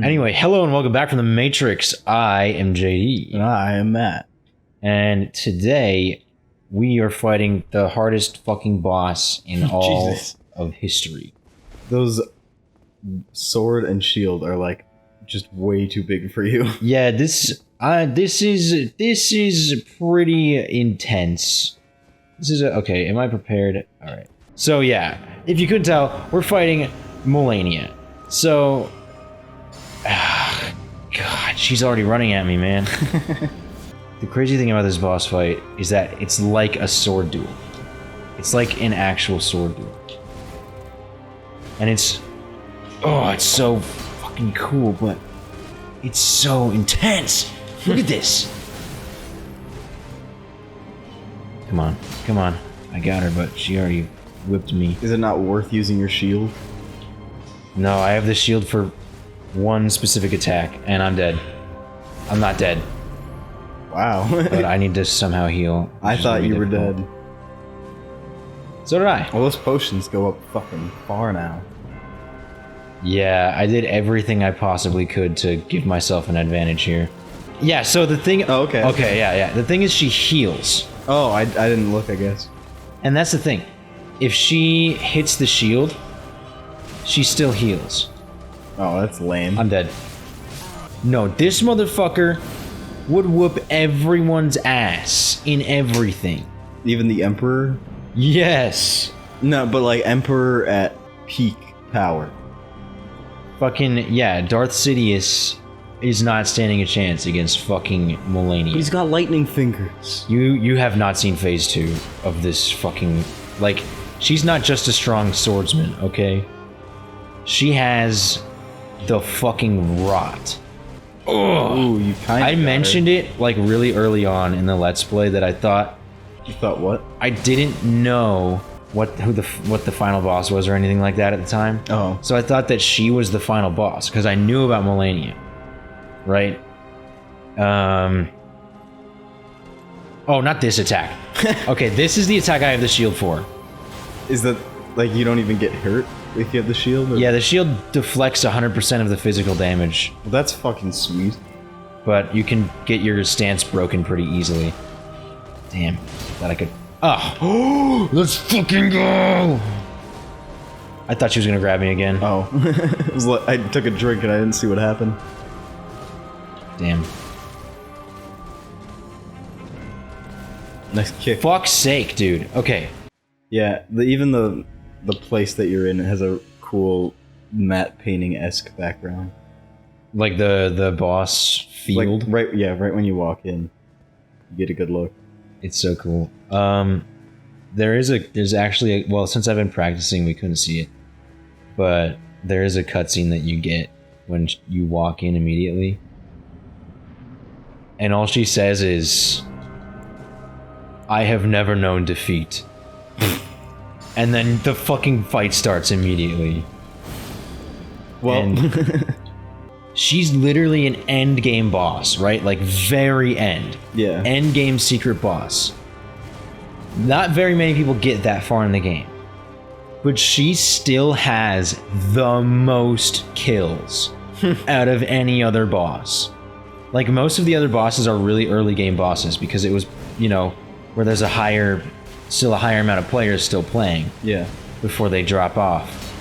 Anyway, hello and welcome back from the Matrix. I am JD. And I am Matt. And today we are fighting the hardest fucking boss in all of history. Those sword and shield are like just way too big for you. Yeah, this is pretty intense. Okay, am I prepared? Alright. So yeah, if you couldn't tell, we're fighting Malenia. So God, she's already running at me, man. The crazy thing about this boss fight is that it's like a sword duel. It's like an actual sword duel. And it's so fucking cool, but it's so intense. Look at this. Come on, come on. I got her, but she already whipped me. Is it not worth using your shield? No, I have the shield for one specific attack, and I'm dead. I'm not dead. Wow. But I need to somehow heal. I thought you were dead. So did I. Well, those potions go up fucking far now. Yeah, I did everything I possibly could to give myself an advantage here. Yeah, so the thing... Oh, okay. Okay, yeah. The thing is she heals. Oh, I didn't look, I guess. And that's the thing. If she hits the shield, she still heals. Oh, that's lame. I'm dead. No, this motherfucker would whoop everyone's ass in everything. Even the Emperor? Yes. No, but like Emperor at peak power. Fucking, yeah, Darth Sidious is not standing a chance against fucking Malenia. He's got lightning fingers. You have not seen phase 2 of this fucking... Like, she's not just a strong swordsman, okay? She has the fucking rot. Ugh. Ooh, you kind of I mentioned it, like, really early on in the Let's Play that I thought... You thought what? I didn't know what the final boss was or anything like that at the time. Oh. So I thought that she was the final boss, because I knew about Malenia. Right? Oh, not this attack. Okay, this is the attack I have the shield for. Is that, like, you don't even get hurt if you have the shield? Or? Yeah, the shield deflects 100% of the physical damage. Well, that's fucking sweet. But you can get your stance broken pretty easily. Damn, thought I could... Oh, let's fucking go! I thought she was gonna grab me again. Oh. It was like, I took a drink and I didn't see what happened. Damn. Nice kick. Fuck's sake, dude. Okay. Yeah, even the place that you're in has a cool matte painting-esque background. Like the boss field? Like, right when you walk in. You get a good look. It's so cool. There's actually well, since I've been practicing, we couldn't see it. But there is a cutscene that you get when you walk in immediately. And all she says is, I have never known defeat. And then the fucking fight starts immediately. Well, and she's literally an end game boss, right? Like very end. Yeah. End game secret boss. Not very many people get that far in the game. But she still has the most kills out of any other boss. Like, most of the other bosses are really early game bosses because it was, you know, where there's still a higher amount of players still playing. Yeah. Before they drop off.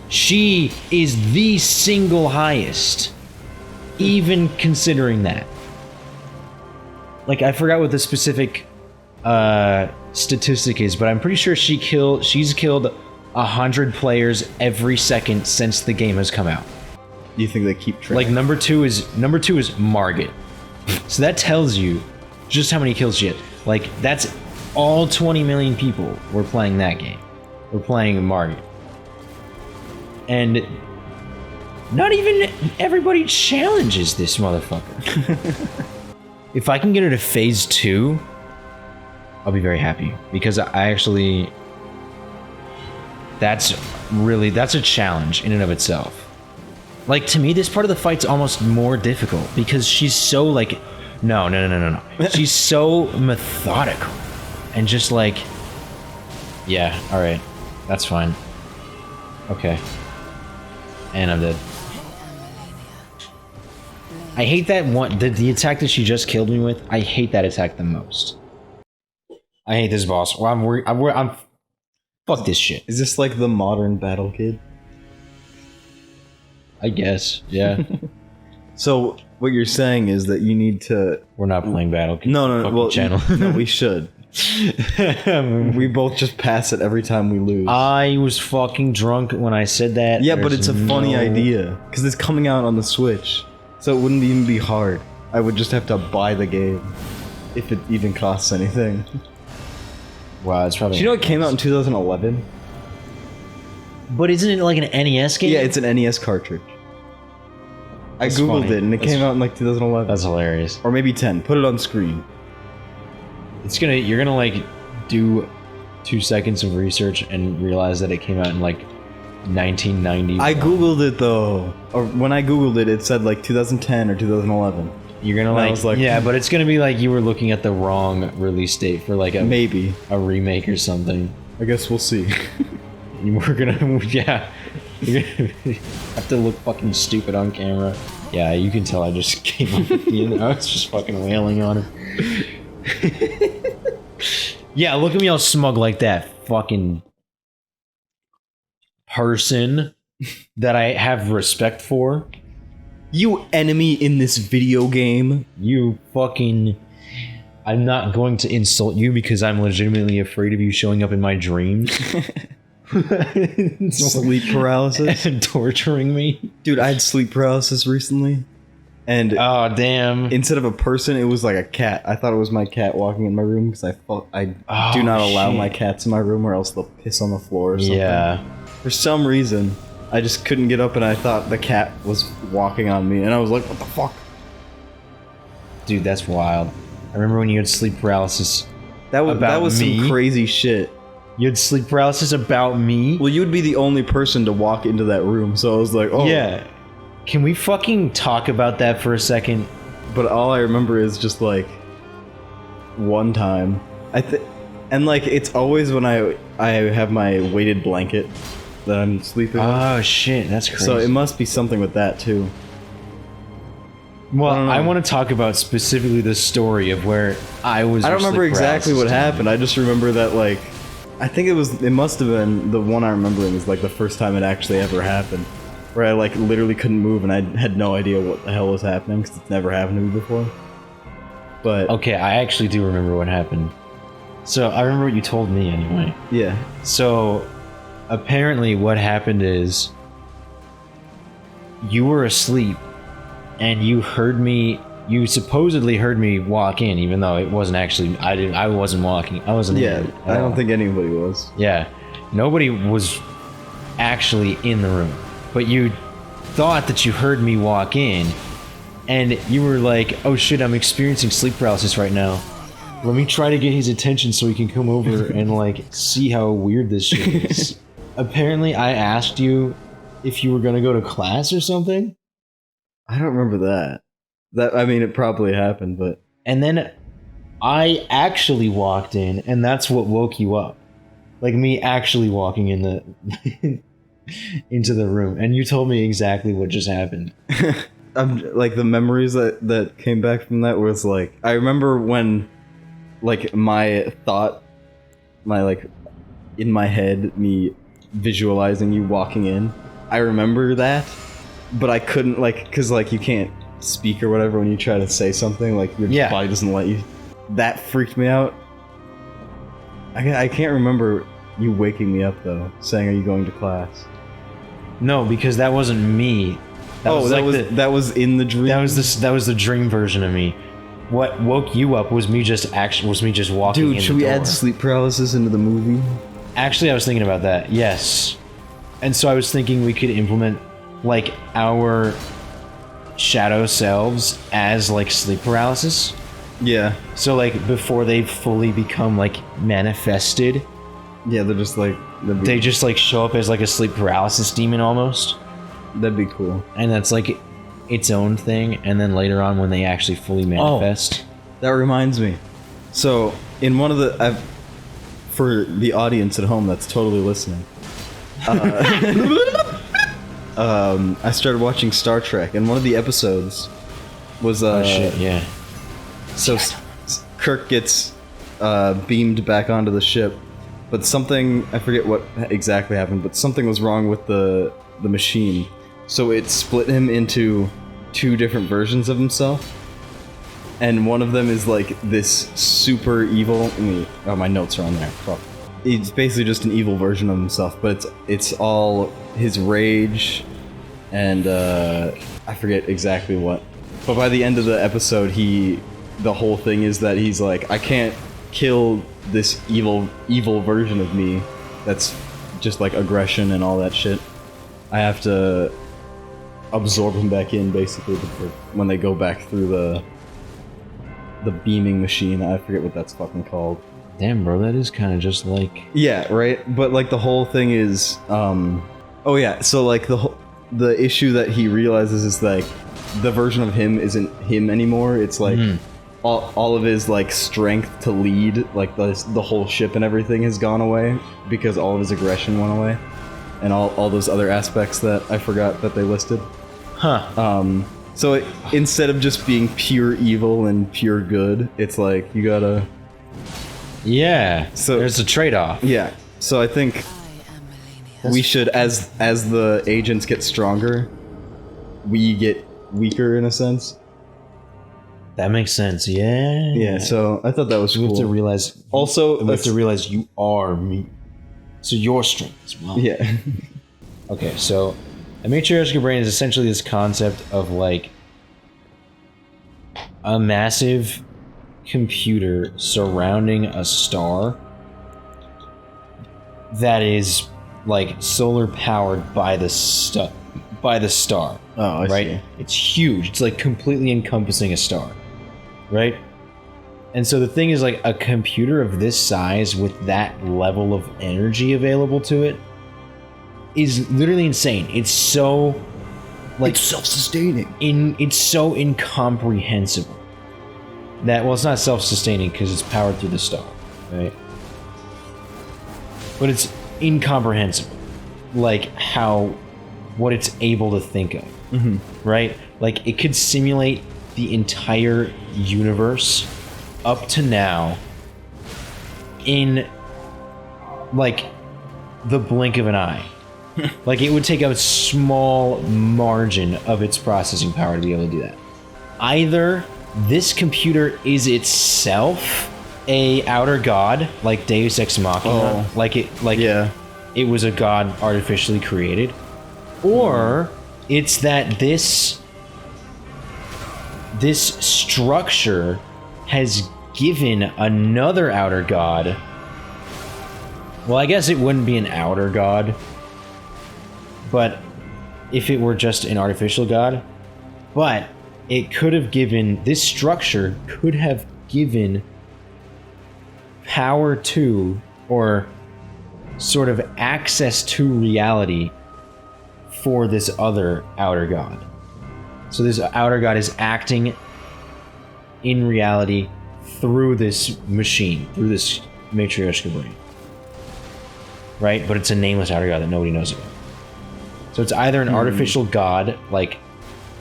She is the single highest, even considering that. Like, I forgot what the specific statistic is, but I'm pretty sure she's killed 100 players every second since the game has come out. Do you think they keep track? Like, number two is Margit. So that tells you just how many kills she had. Like, that's all 20 million people were playing that game. Were playing Margit. And not even everybody challenges this motherfucker. If I can get her to phase 2, I'll be very happy. Because I actually... That's a challenge in and of itself. Like, to me, this part of the fight's almost more difficult. Because she's so, like... No. She's so methodical. And just like... Yeah, alright. That's fine. Okay. And I'm dead. I hate that one. The attack that she just killed me with. I hate that attack the most. I hate this boss. Well, I'm fuck this shit. Is this like the modern Battle Kid? I guess. Yeah. So what you're saying is that you need to. We're not playing Battle Kid. No. Well, channel. No, we should. We both just pass it every time we lose. I was fucking drunk when I said that. Yeah, but it's a funny idea because it's coming out on the Switch, so it wouldn't even be hard. I would just have to buy the game if it even costs anything. Wow, it's probably. Do you know it came out in 2011? But isn't it like an NES game? Yeah, it's an NES cartridge. I That's googled funny. it and it came out in like 2011. That's hilarious. Or maybe 10. Put it on screen. You're gonna like do 2 seconds of research and realize that it came out in like 1990. I googled it though. Or when I googled it, it said like 2010 or 2011. You're gonna I was like, yeah, but it's gonna be like you were looking at the wrong release date for like Maybe. a remake or something. I guess we'll see. We're gonna, yeah. You're gonna have to look fucking stupid on camera. Yeah, you can tell I just came up with you know, I was just fucking wailing on him. Yeah, look at me all smug like that. Fucking person that I have respect for. You enemy in this video game. You fucking... I'm not going to insult you because I'm legitimately afraid of you showing up in my dreams. Sleep paralysis. And torturing me. Dude, I had sleep paralysis recently. And oh, damn. instead of a person, it was like a cat. I thought it was my cat walking in my room because I do not allow my cats in my room or else they'll piss on the floor or something. Yeah. For some reason, I just couldn't get up and I thought the cat was walking on me and I was like, what the fuck? Dude, that's wild. I remember when you had sleep paralysis. That was some crazy shit. You had sleep paralysis about me? Well, you would be the only person to walk into that room, so I was like, oh. Yeah. Can we fucking talk about that for a second? But all I remember is just like one time. And like it's always when I have my weighted blanket that I'm sleeping on. Oh shit, that's crazy. So it must be something with that too. Well, I want to talk about specifically the story of where I was. I don't remember exactly what happened. I just remember that like I think it must have been the one I'm remembering is like the first time it actually ever happened. Where I like literally couldn't move and I had no idea what the hell was happening because it's never happened to me before. But okay, I actually do remember what happened. So I remember what you told me anyway. Yeah. So apparently what happened is you were asleep and you supposedly heard me walk in, even though it wasn't actually, I wasn't walking. I wasn't in it. I don't think anybody was. Yeah. Nobody was actually in the room. But you thought that you heard me walk in, and you were like, oh shit, I'm experiencing sleep paralysis right now. Let me try to get his attention so he can come over and like see how weird this shit is. Apparently I asked you if you were gonna go to class or something. I don't remember that. I mean, it probably happened, but... And then I actually walked in, and that's what woke you up. Like me actually walking in the... into the room, and you told me exactly what just happened. I'm like the memories that came back from that was like I remember when like my like in my head me visualizing you walking in. I remember that, but I couldn't like because like you can't speak or whatever when you try to say something like your body doesn't let you. That freaked me out. I can't remember you waking me up though, saying are you going to class? No, because that wasn't me. That was in the dream. That was the dream version of me. What woke you up was me just walking. Dude, should we add sleep paralysis into the movie? Actually, I was thinking about that. Yes, and so I was thinking we could implement like our shadow selves as like sleep paralysis. Yeah. So like before they fully become like manifested. Yeah, they're just like... They just like show up as like a sleep paralysis demon almost. That'd be cool. And that's like its own thing, and then later on when they actually fully manifest. Oh, that reminds me. So, in one of the... for the audience at home that's totally listening. I started watching Star Trek, and one of the episodes was Oh shit, yeah. So Kirk gets beamed back onto the ship, but something, I forget what exactly happened, but something was wrong with the machine. So it split him into 2 different versions of himself. And one of them is like this super evil. Oh, my notes are on there. Fuck. He's basically just an evil version of himself, but it's all his rage and I forget exactly what. But by the end of the episode, the whole thing is that he's like, I can't kill this evil version of me that's just like aggression and all that shit. I have to absorb him back in, basically, when they go back through the beaming machine. I forget what that's fucking called. Damn, bro, that is kind of just like... Yeah, right? But like the whole thing is oh yeah, so like the issue that he realizes is like the version of him isn't him anymore. It's like all of his like strength to lead, like the whole ship and everything has gone away because all of his aggression went away, and all those other aspects that I forgot that they listed. So instead of just being pure evil and pure good, it's like you gotta... Yeah, so there's a trade-off. Yeah, so I think we should, as the agents get stronger, we get weaker in a sense. That makes sense, yeah. Yeah, so I thought that was cool. We have to realize... Also, we have to realize you are me. So your strength as well. Yeah. Okay, so a matriarchal brain is essentially this concept of like a massive computer surrounding a star that is like solar powered by the star. Oh, I right? see. It's huge. It's like completely encompassing a star, right? And so the thing is, like, a computer of this size with that level of energy available to it is literally insane. It's so, like, it's self-sustaining. It's so incomprehensible that, well, it's not self-sustaining because it's powered through the star, right? But it's incomprehensible, like what it's able to think of, right? Like, it could simulate the entire universe up to now in like the blink of an eye. Like, it would take a small margin of its processing power to be able to do that. Either this computer is itself a outer god, like Deus Ex Machina, it was a god artificially created, or it's that this structure has given another outer god. Well, I guess it wouldn't be an outer god, but if it were just an artificial god, but it could have given, this structure could have given power to, or sort of access to reality for this other outer god. So this outer god is acting in reality through this machine, through this matriarchal brain. Right? But it's a nameless outer god that nobody knows about. So it's either an artificial god, like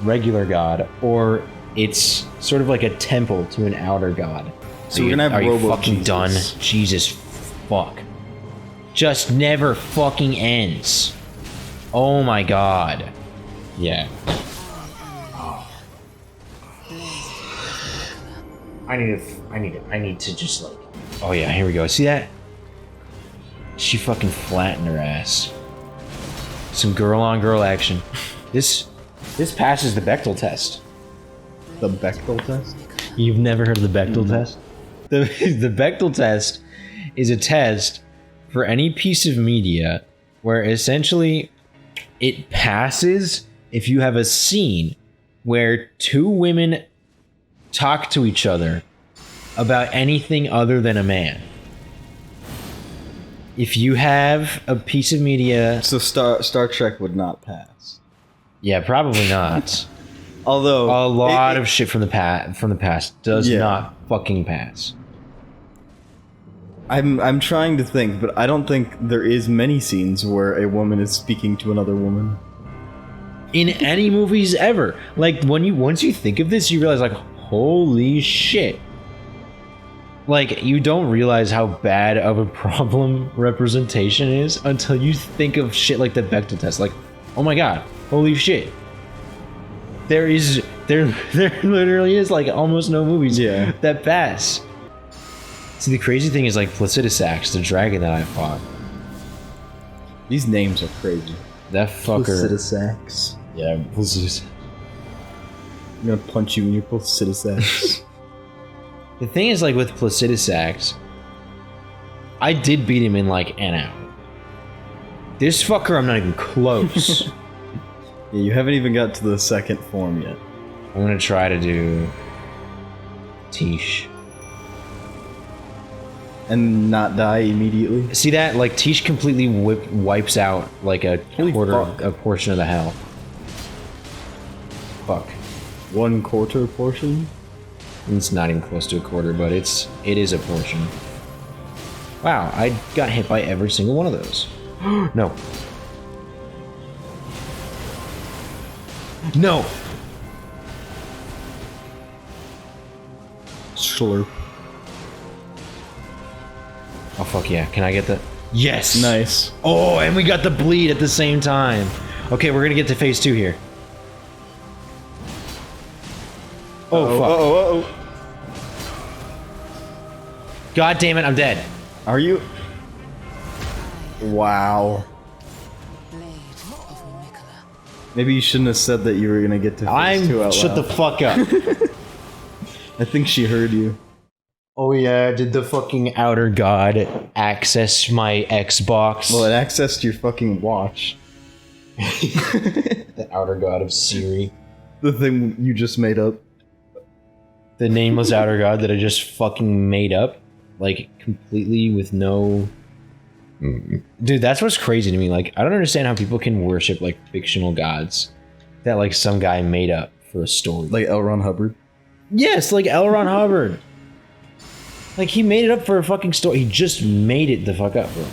regular god, or it's sort of like a temple to an outer god. So we're gonna have Robo you fucking Jesus. done? Jesus fuck. Just never fucking ends. Oh my god. Yeah. I need to just like... Oh yeah, here we go. See that? She fucking flattened her ass. Some girl-on-girl action. This passes the Bechdel test. The Bechdel test? You've never heard of the Bechdel test? The Bechdel test is a test for any piece of media where essentially it passes if you have a scene where two women talk to each other about anything other than a man. If you have a piece of media... So Star Trek would not pass. Yeah, probably not. Although... A lot of shit from the past does not fucking pass. I'm trying to think, but I don't think there is many scenes where a woman is speaking to another woman. in any movies ever. Like once you think of this, you realize like, holy shit. Like, you don't realize how bad of a problem representation is until you think of shit like the Bechdel test. Like, oh my god, holy shit. There literally is like almost no movies that pass. See, the crazy thing is like Placidusax, the dragon that I fought. These names are crazy. That fucker. Placidusax. Yeah, Placidusax. I'm gonna punch you in your Placidusax. The thing is, like, with Placidusax, I did beat him in, like, an hour. This fucker, I'm not even close. Yeah, you haven't even got to the second form yet. I'm gonna try to do... Tish. And not die immediately? See that? Like, Tish completely wipes out, like, a portion of the hell. Fuck. 1/4 portion? It's not even close to a quarter, but it is a portion. Wow, I got hit by every single one of those. No. No! Slurp. Oh fuck yeah, can I get the... Yes! Nice. Oh, and we got the bleed at the same time. Okay, we're gonna get to phase 2 here. Oh, fuck. Uh-oh. God damn it, I'm dead. Are you? Wow. Blade of Miquella. Maybe you shouldn't have said that you were gonna get to phase 2 out Shut loud. the fuck up. I think she heard you. Oh yeah, did the fucking outer god access my Xbox? Well, it accessed your fucking watch. The outer god of Siri. The thing you just made up. The nameless outer god that I just fucking made up. Like, completely with no... Dude, that's what's crazy to me. Like, I don't understand how people can worship, like, fictional gods that, like, some guy made up for a story. Like L. Ron Hubbard? Yes, like L. Ron Hubbard. Like, he made it up for a fucking story. He just made it the fuck up, bro.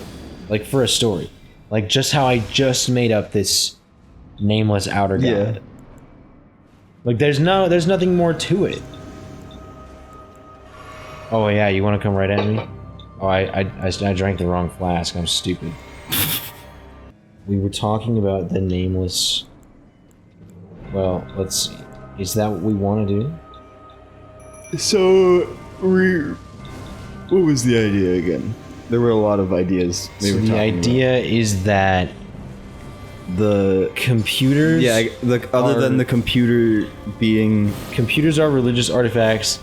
Like, for a story. Like, just how I just made up this nameless outer god. Yeah. Like, there's nothing more to it. Oh yeah, you want to come right at me? Oh, I drank the wrong flask. I'm stupid. We were talking about the nameless... Well, let's see. Is that what we want to do? So, what was the idea again? There were a lot of ideas. So the idea is that the computers... Yeah, other than the computer being... Computers are religious artifacts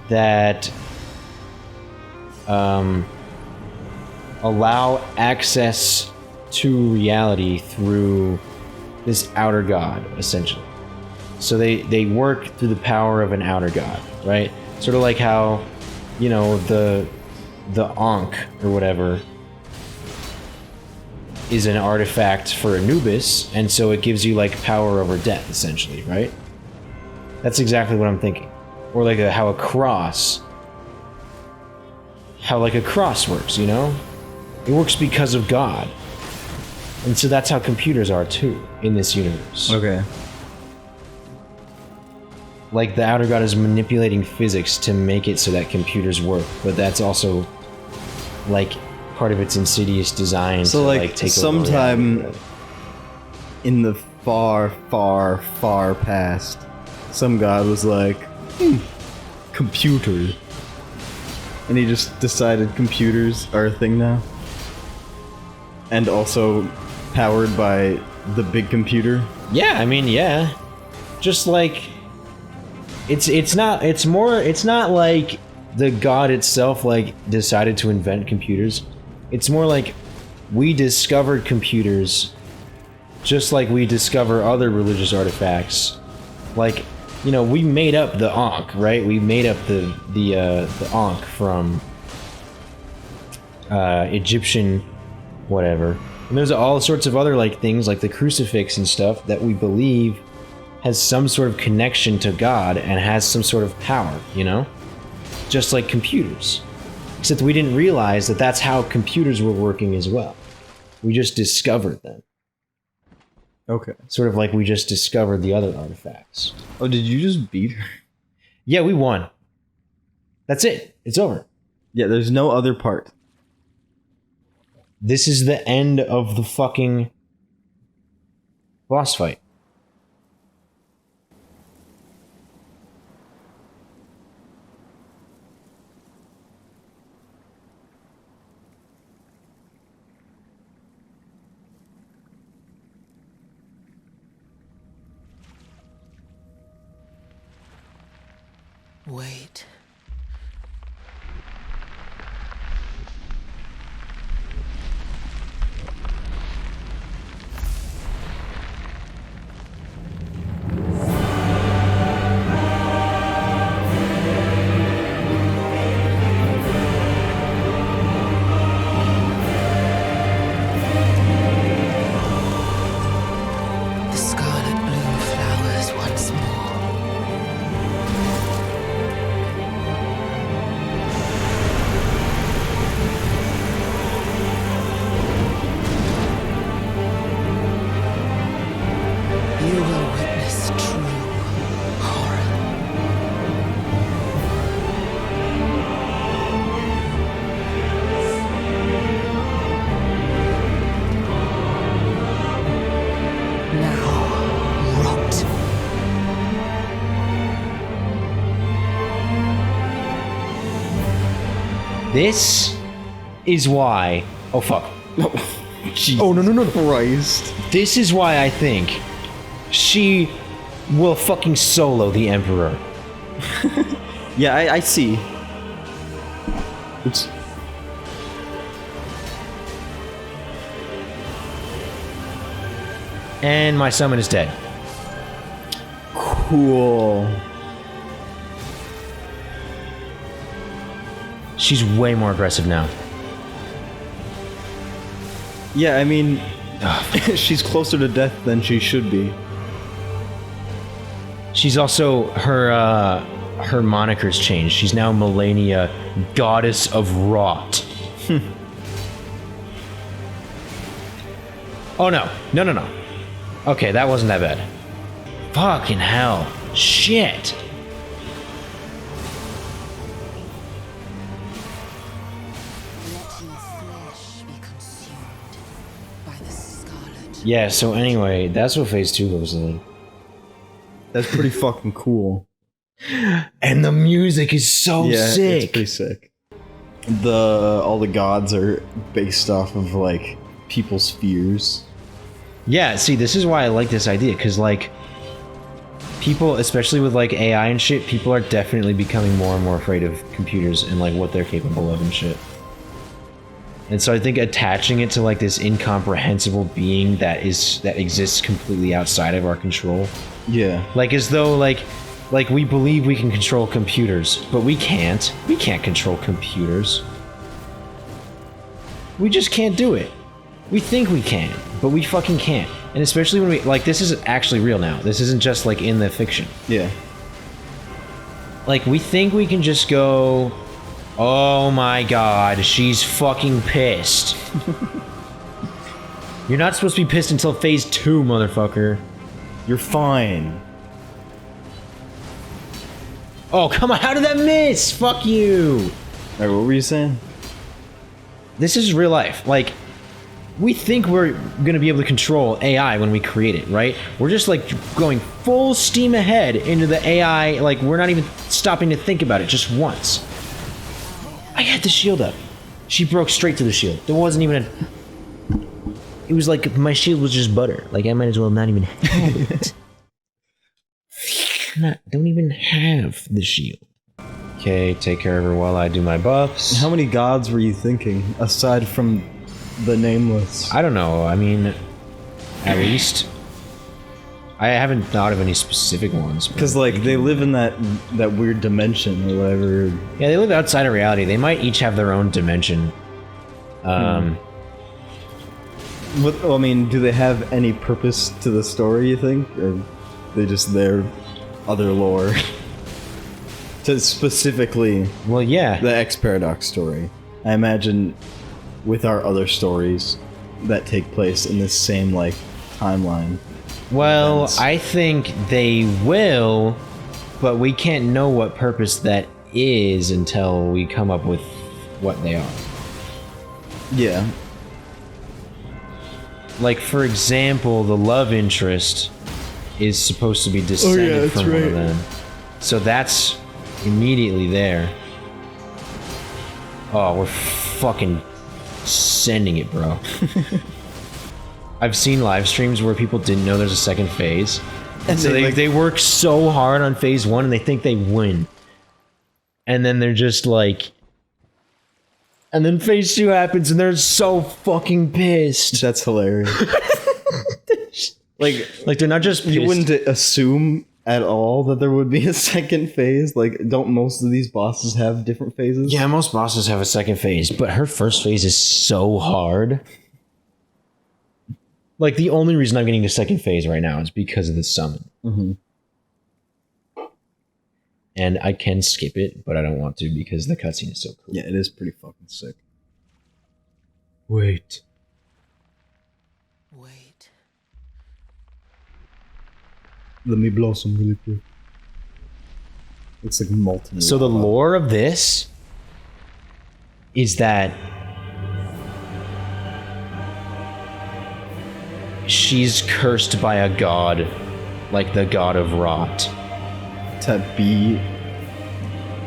that... allow access to reality through this outer god, essentially. So they work through the power of an outer god, right? Sort of like how, you know, the Ankh or whatever is an artifact for Anubis, and so it gives you like power over death, essentially, right? That's exactly what I'm thinking. Or like how a cross works, you know? It works because of God. And so that's how computers are too, in this universe. Okay. Like, the outer god is manipulating physics to make it so that computers work, but that's also, like, part of its insidious design so, to, like take sometime over in the far, far, far past, some god was like, computer. And he just decided computers are a thing now. And also powered by the big computer. Yeah, I mean, yeah. Just like... It's not like the god itself, like, decided to invent computers. It's more like we discovered computers just like we discover other religious artifacts. Like, you know, we made up the Ankh, right? We made up the Ankh from Egyptian whatever. And there's all sorts of other, like, things like the crucifix and stuff that we believe has some sort of connection to God and has some sort of power, you know? Just like computers. Except we didn't realize that that's how computers were working as well. We just discovered them. Okay. Sort of like we just discovered the other artifacts. Oh, did you just beat her? Yeah, we won. That's it. It's over. Yeah, there's no other part. This is the end of the fucking boss fight. Wait. The scarlet bloom flowers once more. You will witness true horror. Now, rot. This is why. Oh fuck. Jesus Oh no. Christ. This is why I think she will fucking solo the Emperor. Yeah, I see. Oops. And my summon is dead. Cool. She's way more aggressive now. Yeah, I mean, she's closer to death than she should be. She's also her moniker's changed. She's now Malenia, Goddess of Rot. Oh no. No. Okay, that wasn't that bad. Fucking hell. Shit. Let your flesh be consumed by the scarlet. Yeah, so anyway, that's what phase 2 looks like. That's pretty fucking cool. And the music is so Yeah, sick. it's pretty sick. All the gods are based off of like people's fears. Yeah, see, this is why I like this idea, because, like, people, especially with, like, AI and shit, people are definitely becoming more and more afraid of computers and, like, what they're capable of and shit. And so I think attaching it to, like, this incomprehensible being that exists completely outside of our control. Yeah. Like, as though, like we believe we can control computers, but we can't. We can't control computers. We just can't do it. We think we can, but we fucking can't. And especially when we, like, this is actually real now. This isn't just, like, in the fiction. Yeah. Like, we think we can just go, oh my god, she's fucking pissed. You're not supposed to be pissed until phase 2, motherfucker. You're fine. Oh, come on, how did that miss? Fuck you. Alright, what were you saying? This is real life. Like, we think we're gonna be able to control AI when we create it, right? We're just, like, going full steam ahead into the AI, like, we're not even stopping to think about it just once. I had the shield up. She broke straight to the shield. There wasn't even a... It was like my shield was just butter. Like, I might as well not even have it. Don't even have the shield. Okay, take care of her while I do my buffs. How many gods were you thinking, aside from the nameless? I don't know. I mean, at least... I haven't thought of any specific ones. Because, like, they live in that weird dimension or whatever. Yeah, they live outside of reality. They might each have their own dimension. What, I mean, do they have any purpose to the story, you think? Or they just their other lore? To specifically Well, yeah. the X Paradox story. I imagine with our other stories that take place in this same, like, timeline, Well, events. I think they will, but we can't know what purpose that is until we come up with what they are. Yeah. Like, for example, the love interest is supposed to be descended that's from one of right. them. So that's immediately there. Oh, we're fucking sending it, bro. I've seen live streams where people didn't know there's a second phase. And so they work so hard on phase 1 and they think they win. And then they're just like... And then phase 2 happens and they're so fucking pissed. That's hilarious. like Like, they're not just pissed. you wouldn't assume at all that there would be a second phase. Like, don't most of these bosses have different phases? Yeah, most bosses have a second phase, but her first phase is so hard. Like, the only reason I'm getting to second phase right now is because of the summon. Mm-hmm. And I can skip it, but I don't want to because the cutscene is so cool. Yeah, it is pretty fucking sick. Wait. Wait. Let me blossom really quick. It's like molten. So the lava. lore of this is that she's cursed by a god, like the god of rot. to be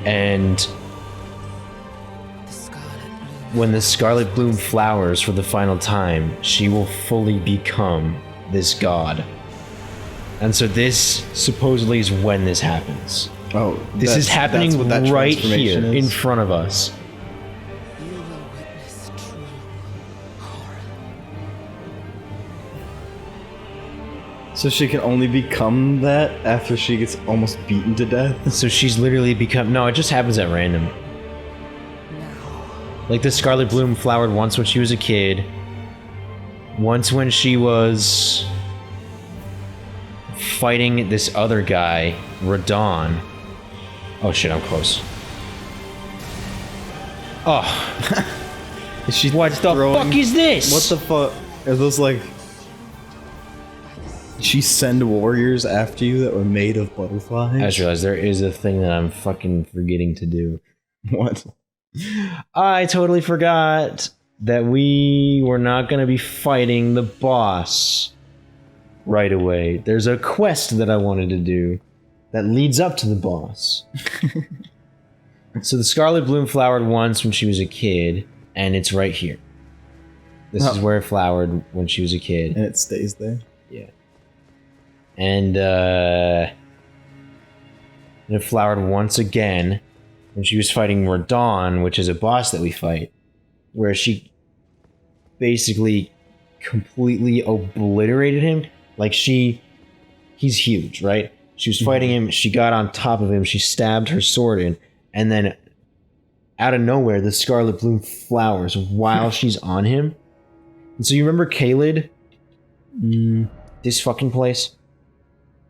And The scarlet bloom. when the scarlet bloom flowers for the final time, she will fully become this god. And so this supposedly is when this happens. This is happening that's what that right transformation here in is. front of us. You will witness true horror. So she can only become that after she gets almost beaten to death. So she's literally become... No, it just happens at random. Now, Like the scarlet bloom flowered once when she was a kid. Once when she was fighting this other guy, Radon. Oh shit, I'm close. Oh, Is she what the throwing- fuck is this? What the fuck? Are those like... Did she send warriors after you that were made of butterflies? I just realized there is a thing that I'm fucking forgetting to do. What? I totally forgot that we were not going to be fighting the boss right away. There's a quest that I wanted to do that leads up to the boss. So the scarlet bloom flowered once when she was a kid, and it's right here. This is Oh. where it flowered when she was a kid. And it stays there? Yeah. And it flowered once again when she was fighting Radon, which is a boss that we fight, where she basically completely obliterated him. Like he's huge, right? She was fighting him, she got on top of him, she stabbed her sword in, and then out of nowhere, the scarlet bloom flowers while she's on him. And so you remember Kaled? This fucking place?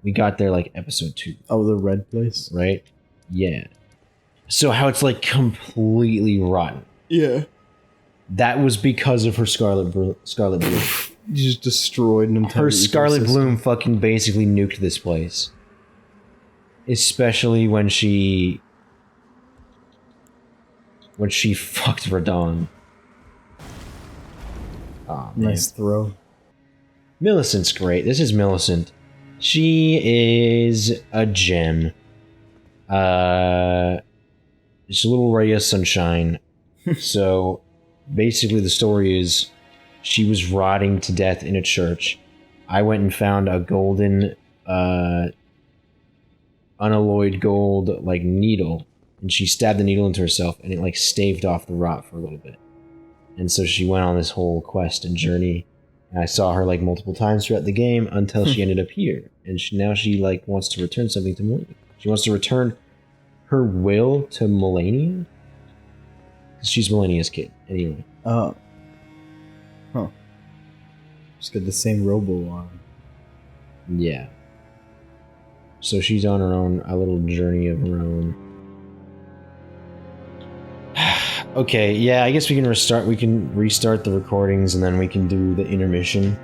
We got there like episode 2, Oh, the red place? right? Yeah. So how it's like completely rotten. Yeah. That was because of her scarlet bloom. You just destroyed an entire Her scarlet ecosystem. bloom fucking basically nuked this place. Especially when she fucked Radon. Oh, man. Nice throw. Millicent's great. This is Millicent. She is a gem. Just a little ray of sunshine. So basically the story is she was rotting to death in a church. I went and found a golden unalloyed gold like needle, and she stabbed the needle into herself, and it like staved off the rot for a little bit. And so she went on this whole quest and journey, and I saw her like multiple times throughout the game until she ended up here. And now she like wants to return something to Malenia. She wants to return her will to Malenia, because she's Malenia's kid anyway. Huh. Just got the same robo on. Yeah. So she's on her own, a little journey of her own. Okay, yeah, I guess we can restart the recordings and then we can do the intermission.